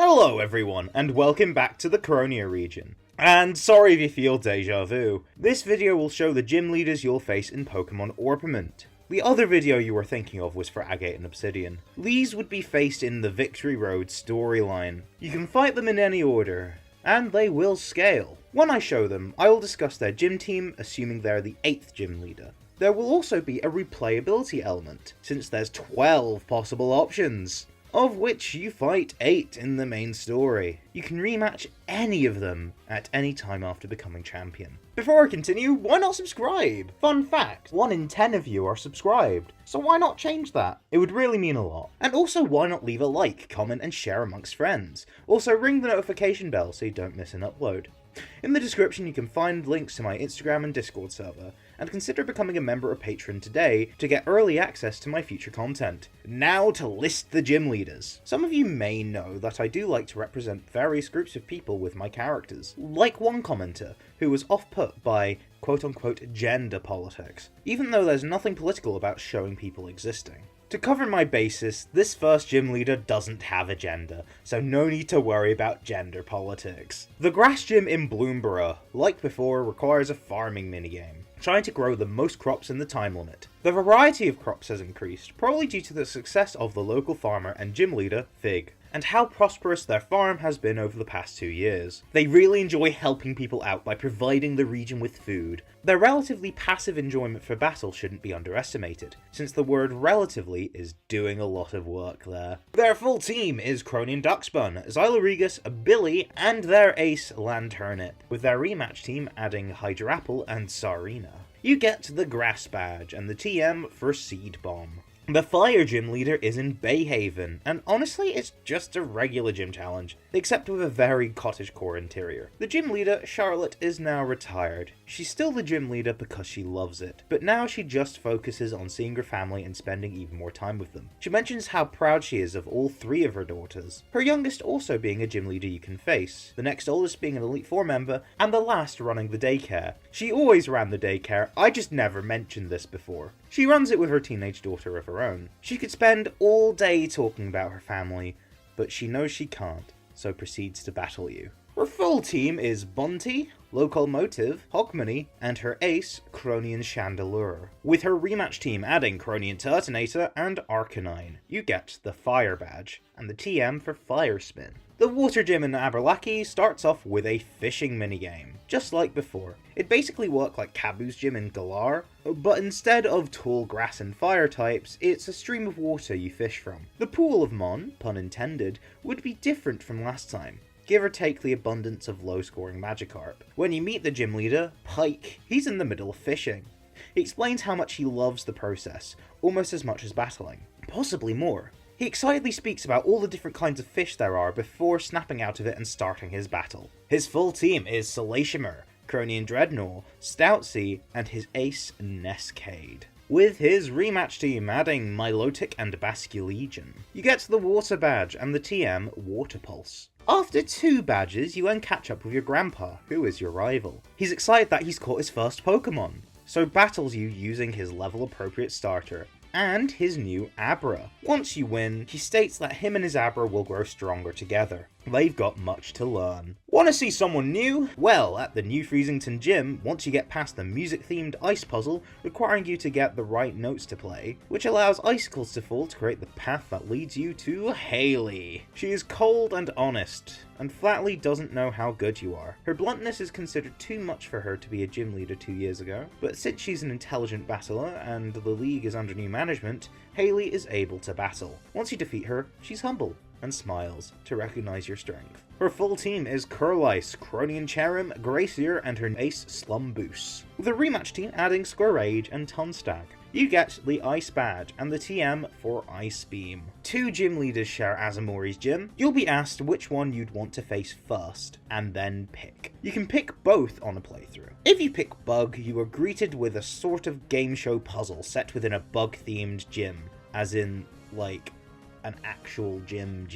Hello everyone, and welcome back to the Cronia region. And sorry if you feel deja vu. This video will show the gym leaders you'll face in Pokémon Orpiment. The other video you were thinking of was for Agate and Obsidian. These would be faced in the Victory Road storyline. You can fight them in any order, and they will scale. When I show them, I will discuss their gym team, assuming they're the 8th gym leader. There will also be a replayability element, since there's 12 possible options, of which you fight 8 in the main story. You can rematch any of them at any time after becoming champion. Before I continue, why not subscribe? Fun fact, 1 in 10 of you are subscribed, so why not change that? It would really mean a lot. And also, why not leave a like, comment and share amongst friends? Also, ring the notification bell so you don't miss an upload. In the description you can find links to my Instagram and Discord server, and consider becoming a member or patron today to get early access to my future content. Now to list the gym leaders. Some of you may know that I do like to represent various groups of people with my characters, like one commenter who was off-put by quote-unquote gender politics, even though there's nothing political about showing people existing. To cover my basis, this first gym leader doesn't have a gender, so no need to worry about gender politics. The grass gym in Bloomborough, like before, requires a farming minigame, trying to grow the most crops in the time limit. The variety of crops has increased, probably due to the success of the local farmer and gym leader, Fig, and how prosperous their farm has been over the past 2 years. They really enjoy helping people out by providing the region with food. Their relatively passive enjoyment for battle shouldn't be underestimated, since the word relatively is doing a lot of work there. Their full team is Cronian Duxbun, Xyloregus, Billy, and their ace Lanturnip, with their rematch team adding Hydrapple and Sarina. You get the Grass Badge and the TM for Seed Bomb. The fire gym leader is in Bayhaven, and honestly it's just a regular gym challenge, except with a very cottagecore interior. The gym leader, Charlotte, is now retired. She's still the gym leader because she loves it, but now she just focuses on seeing her family and spending even more time with them. She mentions how proud she is of all 3 of her daughters, her youngest also being a gym leader you can face, the next oldest being an Elite 4 member, and the last running the daycare. She always ran the daycare, I just never mentioned this before. She runs it with her teenage daughter of her own. She could spend all day talking about her family, but she knows she can't, so proceeds to battle you. Her full team is Bunty, Locomotive, Hogmanay, and her ace, Cronian Chandelure. With her rematch team adding Cronian Turtonator and Arcanine, you get the Fire Badge, and the TM for Fire Spin. The water gym in Aberlachy starts off with a fishing minigame, just like before. It basically worked like Kabu's gym in Galar, but instead of tall grass and fire types, it's a stream of water you fish from. The pool of Mon, pun intended, would be different from last time, give or take the abundance of low-scoring Magikarp. When you meet the gym leader, Pike, he's in the middle of fishing. He explains how much he loves the process, almost as much as battling, possibly more. He excitedly speaks about all the different kinds of fish there are before snapping out of it and starting his battle. His full team is Salacious, Cronian Dreadnought, Stoutzy, and his ace Nescade, with his rematch team adding Milotic and Basculegion. You get the Water Badge and the TM Water Pulse. After 2 badges, you then catch up with your grandpa, who is your rival. He's excited that he's caught his first Pokemon, so battles you using his level-appropriate starter and his new Abra. Once you win, he states that him and his Abra will grow stronger together. They've got much to learn. Want to see someone new? Well, at the New Freezington Gym, once you get past the music-themed ice puzzle requiring you to get the right notes to play, which allows icicles to fall to create the path that leads you to Haley. She is cold and honest, and flatly doesn't know how good you are. Her bluntness is considered too much for her to be a gym leader 2 years ago, but since she's an intelligent battler and the league is under new management, Haley is able to battle. Once you defeat her, she's humble and smiles to recognize your strength. Her full team is Curlice, Cronian Cherim, Gracier, and her ace Slumboos, with a rematch team adding Squirrage and Tunstag. You get the Ice Badge and the TM for Ice Beam. 2 gym leaders share Azamori's gym. You'll be asked which one you'd want to face first, and then pick. You can pick both on a playthrough. If you pick Bug, you are greeted with a sort of game show puzzle set within a bug-themed gym, as in, like, an actual gym.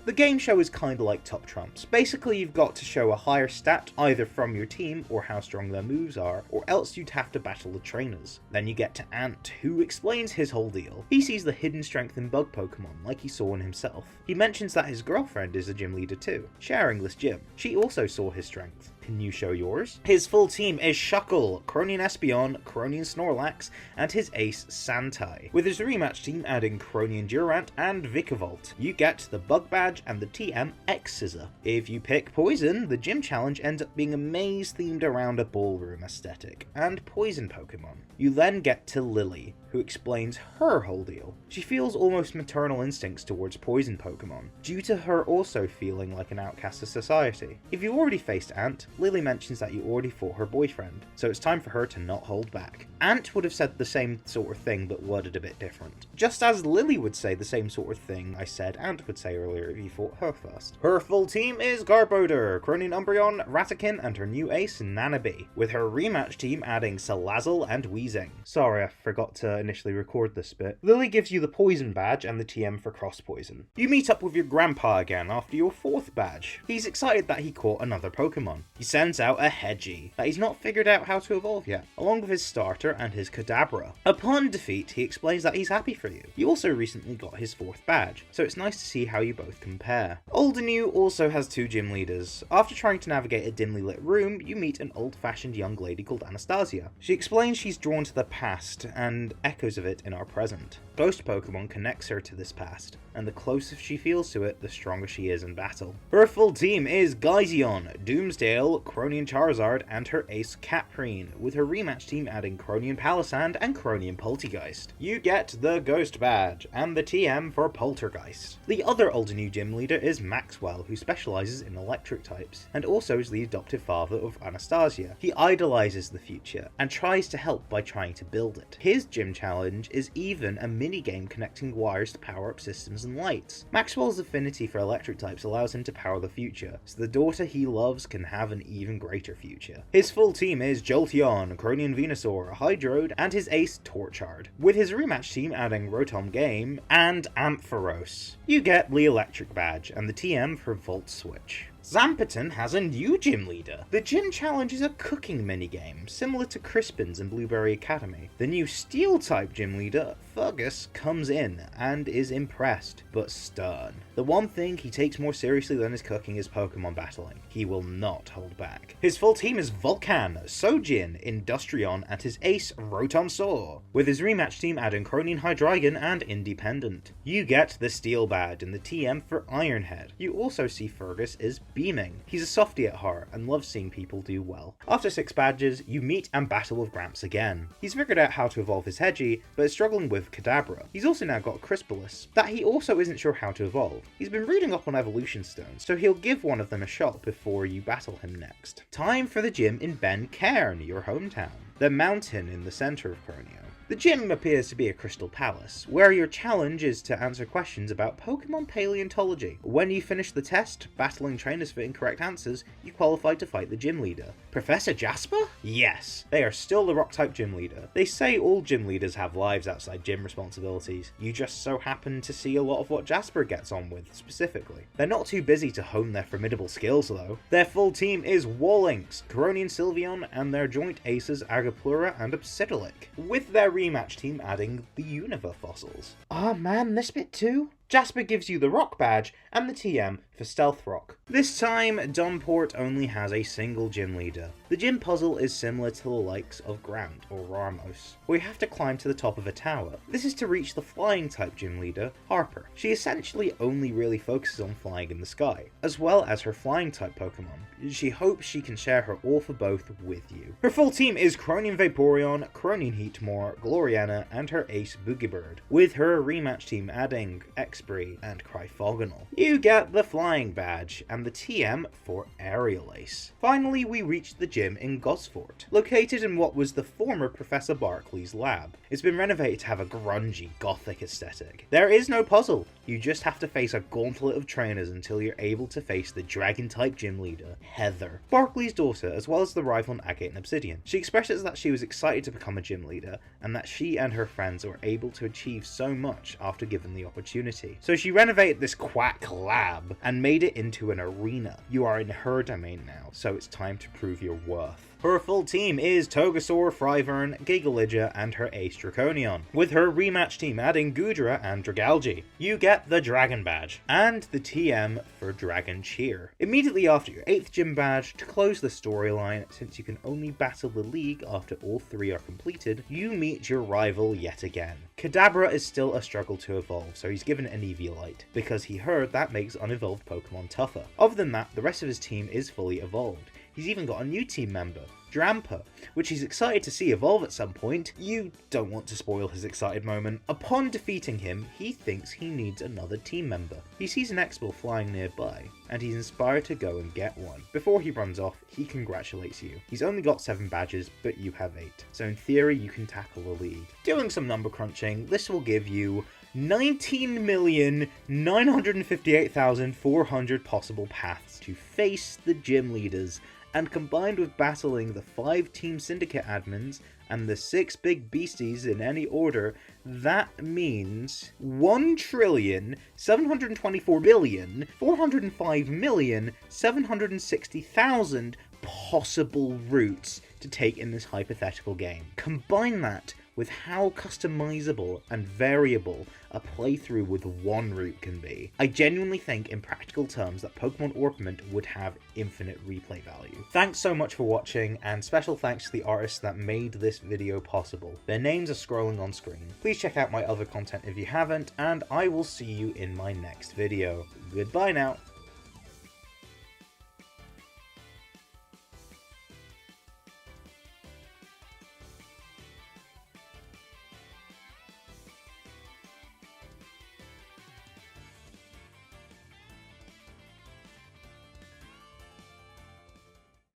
The game show is kinda like Top Trumps. Basically, you've got to show a higher stat either from your team or how strong their moves are, or else you'd have to battle the trainers. Then you get to Ant, who explains his whole deal. He sees the hidden strength in bug Pokemon, like he saw in himself. He mentions that his girlfriend is a gym leader too, sharing this gym. She also saw his strength. Can you show yours? His full team is Shuckle, Cronian Espeon, Cronian Snorlax, and his ace Santai, with his rematch team adding Cronian Durant and Vikavolt. You get the Bug Badge and the TM X-Scissor. If you pick Poison, the gym challenge ends up being a maze themed around a ballroom aesthetic, and Poison Pokemon. You then get to Lily, who explains her whole deal. She feels almost maternal instincts towards poison Pokemon, due to her also feeling like an outcast of society. If you already faced Ant, Lily mentions that you already fought her boyfriend, so it's time for her to not hold back. Ant would have said the same sort of thing but worded a bit different. Just as Lily would say the same sort of thing I said Ant would say earlier if you fought her first. Her full team is Garbodor, Cronian Umbreon, Ratakin, and her new ace Nanabe, with her rematch team adding Salazzle and Weezing. Sorry, I forgot to initially record this bit. Lily gives you the Poison Badge and the TM for Cross Poison. You meet up with your grandpa again after your 4th badge. He's excited that he caught another Pokemon. He sends out a Hedgie that he's not figured out how to evolve yet, along with his starter and his Kadabra. Upon defeat, he explains that he's happy for you. You also recently got his 4th badge, so it's nice to see how you both compare. Oldenu also has 2 gym leaders. After trying to navigate a dimly lit room, you meet an old-fashioned young lady called Anastasia. She explains she's drawn to the past and echoes of it in our present. Ghost Pokemon connects her to this past, and the closer she feels to it, the stronger she is in battle. Her full team is Gaizion, Doomsdale, Cronian Charizard, and her ace Caprine, with her rematch team adding Cronian Palisand and Cronian Poltegeist. You get the Ghost Badge, and the TM for Poltergeist. The other Oldenu gym leader is Maxwell, who specializes in electric types, and also is the adoptive father of Anastasia. He idolizes the future, and tries to help by trying to build it. His gym challenge is even a mini-game connecting wires to power up systems and lights. Maxwell's affinity for electric types allows him to power the future, so the daughter he loves can have an even greater future. His full team is Jolteon, Cronian Venusaur, Hydroid, and his ace Torchard, with his rematch team adding Rotom Game and Ampharos. You get the Electric Badge and the TM for Volt Switch. Zampeton has a new gym leader. The gym challenge is a cooking minigame, similar to Crispin's in Blueberry Academy. The new Steel-type gym leader, Fergus, comes in and is impressed, but stern. The one thing he takes more seriously than his cooking is Pokemon battling. He will not hold back. His full team is Vulcan, Sojin, Industrion, and his ace Rotom-Saw, with his rematch team adding Cronian Hydreigon and Independent. You get the Steel Badge and the TM for Ironhead. You also see Fergus is beaming. He's a softie at heart and loves seeing people do well. After 6 badges, you meet and battle with Gramps again. He's figured out how to evolve his Hedgie, but is struggling with Kadabra. He's also now got Crispalus, that he also isn't sure how to evolve. He's been reading up on evolution stones, so he'll give one of them a shot before you battle him next. Time for the gym in Ben Cairn, your hometown, the mountain in the center of Croneo. The gym appears to be a crystal palace, where your challenge is to answer questions about Pokemon paleontology. When you finish the test, battling trainers for incorrect answers, you qualify to fight the gym leader. Professor Jasper? Yes, they are still the Rock-type gym leader. They say all gym leaders have lives outside gym responsibilities. You just so happen to see a lot of what Jasper gets on with, specifically. They're not too busy to hone their formidable skills, though. Their full team is Wallynx, Cronian Sylveon, and their joint aces Agaplura and Obsidilik, with their rematch team adding the Unova fossils. Ah man, this bit too? Jasper gives you the Rock Badge and the TM for Stealth Rock. This time, Dunport only has a single gym leader. The gym puzzle is similar to the likes of Grant or Ramos, where you have to climb to the top of a tower. This is to reach the flying type gym leader, Harper. She essentially only really focuses on flying in the sky, as well as her flying type Pokemon. She hopes she can share her all for both with you. Her full team is Cronian Vaporeon, Cronian Heatmor, Gloriana, and her ace Boogiebird, with her rematch team adding Exprey and Cryfogonal. You get the Flying Badge and the TM for Aerial Ace. Finally, we reached the gym in Gosford, located in what was the former Professor Barkley's lab. It's been renovated to have a grungy, gothic aesthetic. There is no puzzle, you just have to face a gauntlet of trainers until you're able to face the Dragon-type gym leader, Heather, Barkley's daughter, as well as the rival Agate and Obsidian. She expresses that she was excited to become a gym leader, and that she and her friends were able to achieve so much after given the opportunity. quickly. So she renovated this quack lab and made it into an arena. You are in her domain now, so it's time to prove your worth. Her full team is Togesaur, Fryvern, Gigalidja, and her ace Draconion, with her rematch team adding Goodra and Dragalge. You get the Dragon Badge, and the TM for Dragon Cheer. Immediately after your 8th gym badge, to close the storyline, since you can only battle the League after all 3 are completed, you meet your rival yet again. Kadabra is still a struggle to evolve, so he's given an Eviolite, because he heard that makes unevolved Pokemon tougher. Other than that, the rest of his team is fully evolved. He's even got a new team member, Drampa, which he's excited to see evolve at some point. You don't want to spoil his excited moment. Upon defeating him, he thinks he needs another team member. He sees an X-Ball flying nearby, and he's inspired to go and get one. Before he runs off, he congratulates you. He's only got 7 badges, but you have 8, so in theory you can tackle the League. Doing some number crunching, this will give you 19,958,400 possible paths to face the gym leaders, and combined with battling the 5 Team Syndicate admins and the 6 big beasties in any order, that means 1,724,405,760,000 possible routes to take in this hypothetical game. Combine that with how customizable and variable a playthrough with one route can be. I genuinely think in practical terms that Pokemon Orpiment would have infinite replay value. Thanks so much for watching, and special thanks to the artists that made this video possible. Their names are scrolling on screen. Please check out my other content if you haven't, and I will see you in my next video. Goodbye now.